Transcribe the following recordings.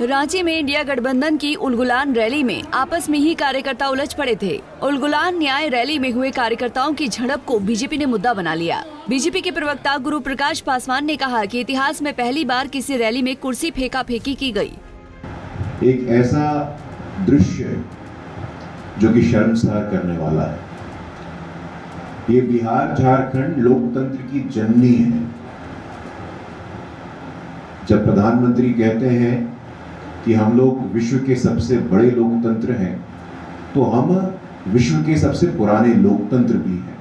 रांची में इंडिया गठबंधन की उलगुलान रैली में आपस में ही कार्यकर्ता उलझ पड़े थे। उलगुलान न्याय रैली में हुए कार्यकर्ताओं की झड़प को बीजेपी ने मुद्दा बना लिया। बीजेपी के प्रवक्ता गुरु प्रकाश पासवान ने कहा कि इतिहास में पहली बार किसी रैली में कुर्सी फेंकी की गई। एक ऐसा दृश्य जो कि शर्मसार करने वाला है। ये बिहार झारखंड लोकतंत्र की जननी है। जब प्रधानमंत्री कहते हैं कि हम लोग विश्व के सबसे बड़े लोकतंत्र हैं, तो हम विश्व के सबसे पुराने लोकतंत्र भी हैं।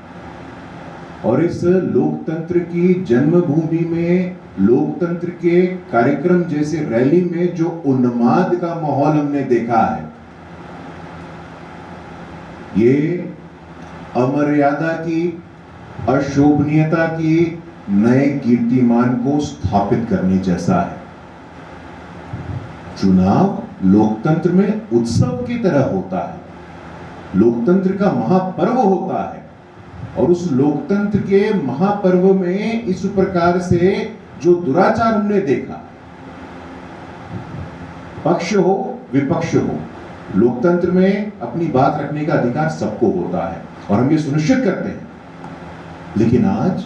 और इस लोकतंत्र की जन्मभूमि में लोकतंत्र के कार्यक्रम जैसे रैली में जो उन्माद का माहौल हमने देखा है, ये अमर्यादा की, अशोभनीयता की नए कीर्तिमान को स्थापित करने जैसा है। चुनाव लोकतंत्र में उत्सव की तरह होता है, लोकतंत्र का महापर्व होता है। और उस लोकतंत्र के महापर्व में इस प्रकार से जो दुराचार हमने देखा, पक्ष हो विपक्ष हो, लोकतंत्र में अपनी बात रखने का अधिकार सबको होता है और हम ये सुनिश्चित करते हैं। लेकिन आज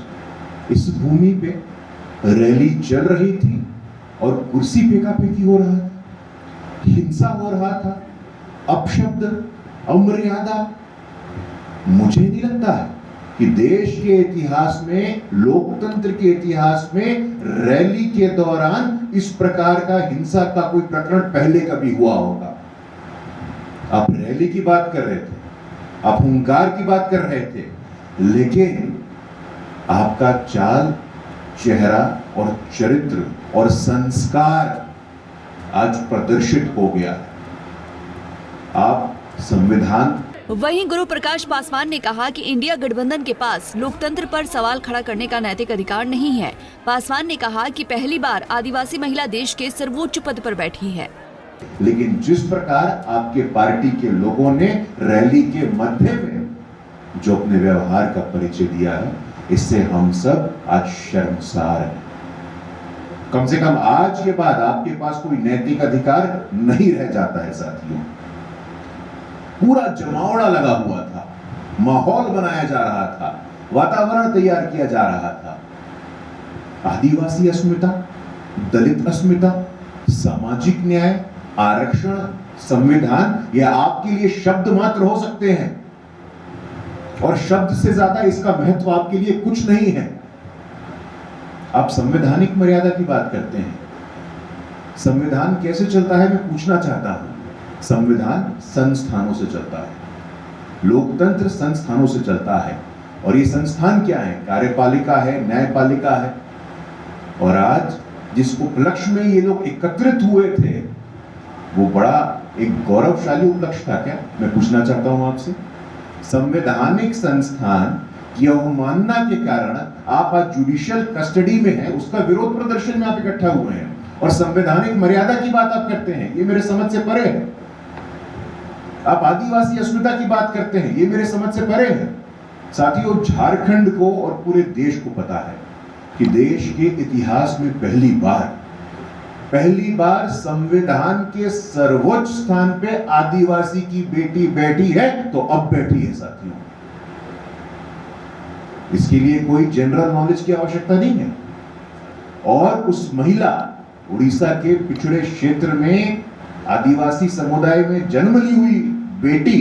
इस भूमि पे रैली चल रही थी और कुर्सी फेंकी हो रहा था, हिंसा हो रहा था, अपशब्द, अमर्यादा। मुझे नहीं लगता है कि देश के इतिहास में, लोकतंत्र के इतिहास में रैली के दौरान इस प्रकार का हिंसा का कोई प्रकरण पहले कभी हुआ होगा। आप रैली की बात कर रहे थे, आप हुंकार की बात कर रहे थे, लेकिन आपका चाल, चेहरा और चरित्र और संस्कार आज प्रदर्शित हो गया। आप संविधान। वहीं गुरु प्रकाश पासवान ने कहा कि इंडिया गठबंधन के पास लोकतंत्र पर सवाल खड़ा करने का नैतिक अधिकार नहीं है। पासवान ने कहा कि पहली बार आदिवासी महिला देश के सर्वोच्च पद पर बैठी है। लेकिन जिस प्रकार आपके पार्टी के लोगों ने रैली के मध्य में जो अपने व्यवहार का परिचय दिया है, इससे हम सब आज शर्मसार हैं। कम से कम आज के बाद आपके पास कोई नैतिक अधिकार नहीं रह जाता है साथियों। पूरा जमावड़ा लगा हुआ था, माहौल बनाया जा रहा था, वातावरण तैयार किया जा रहा था। आदिवासी अस्मिता, दलित अस्मिता, सामाजिक न्याय, आरक्षण, संविधान, यह आपके लिए शब्द मात्र हो सकते हैं और शब्द से ज्यादा इसका महत्व आपके लिए कुछ नहीं है। आप संवैधानिक मर्यादा की बात करते हैं। संविधान कैसे चलता है मैं पूछना चाहता हूं। संविधान संस्थानों से चलता है, लोकतंत्र संस्थानों से चलता है। और ये संस्थान क्या है? कार्यपालिका है, न्यायपालिका है। और आज जिस उपलक्ष्य में ये लोग एकत्रित हुए थे, वो बड़ा एक गौरवशाली उपलक्ष्य था क्या? मैं पूछना चाहता हूं आपसे। संवैधानिक संस्थान की अवमानना के कारण आप आज जुडिशियल कस्टडी में हैं, उसका विरोध प्रदर्शन में आप इकट्ठा हुए हैं और संवैधानिक मर्यादा की बात आप करते हैं, ये मेरे समझ से परे है। आप आदिवासी अस्मिता की बात करते हैं, ये मेरे समझ से परे है। साथियों, झारखंड को और पूरे देश को पता है कि देश के इतिहास में पहली बार संविधान के सर्वोच्च स्थान पे आदिवासी की बेटी बैठी है, तो अब बैठी है साथियों। इसके लिए कोई जनरल नॉलेज की आवश्यकता नहीं है। और उस महिला, उड़ीसा के पिछड़े क्षेत्र में आदिवासी समुदाय में जन्म ली हुई बेटी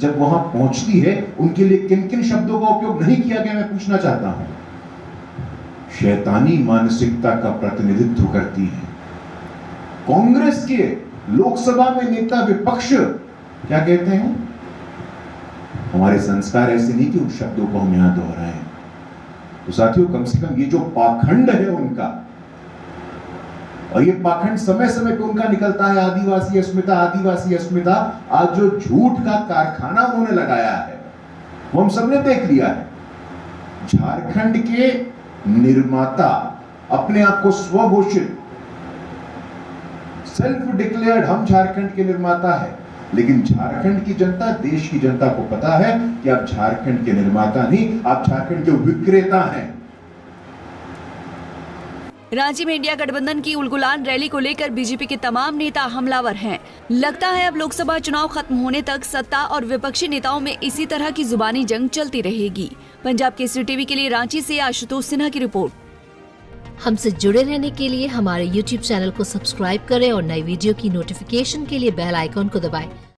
जब वहां पहुंचती है, उनके लिए किन किन शब्दों का उपयोग नहीं किया गया मैं पूछना चाहता हूं। शैतानी मानसिकता का प्रतिनिधित्व करती है। कांग्रेस के लोकसभा में नेता विपक्ष क्या कहते हैं? हमारे संस्कार ऐसे नहीं कि उन शब्दों को हम यहां दोहराएं। तो साथियों, कम से कम ये जो पाखंड है उनका, और ये पाखंड समय समय पे उनका निकलता है, आदिवासी अस्मिता, आदिवासी अस्मिता। आज जो झूठ का कारखाना उन्होंने लगाया है, वो हम सबने देख लिया है। झारखंड के निर्माता, अपने आप को स्वघोषित, सेल्फ डिक्लेयर्ड हम झारखंड के निर्माता है, लेकिन झारखंड की जनता, देश की जनता को पता है कि आप झारखंड के निर्माता नहीं, आप झारखंड के विक्रेता हैं। रांची में इंडिया गठबंधन की उलगुलान रैली को लेकर बीजेपी के तमाम नेता हमलावर हैं। लगता है अब लोकसभा चुनाव खत्म होने तक सत्ता और विपक्षी नेताओं में इसी तरह की जुबानी जंग चलती रहेगी। पंजाब केसरी टीवी के लिए रांची से आशुतोष सिन्हा की रिपोर्ट। हमसे जुड़े रहने के लिए हमारे YouTube चैनल को सब्सक्राइब करें और नई वीडियो की नोटिफिकेशन के लिए बेल आइकॉन को दबाएं।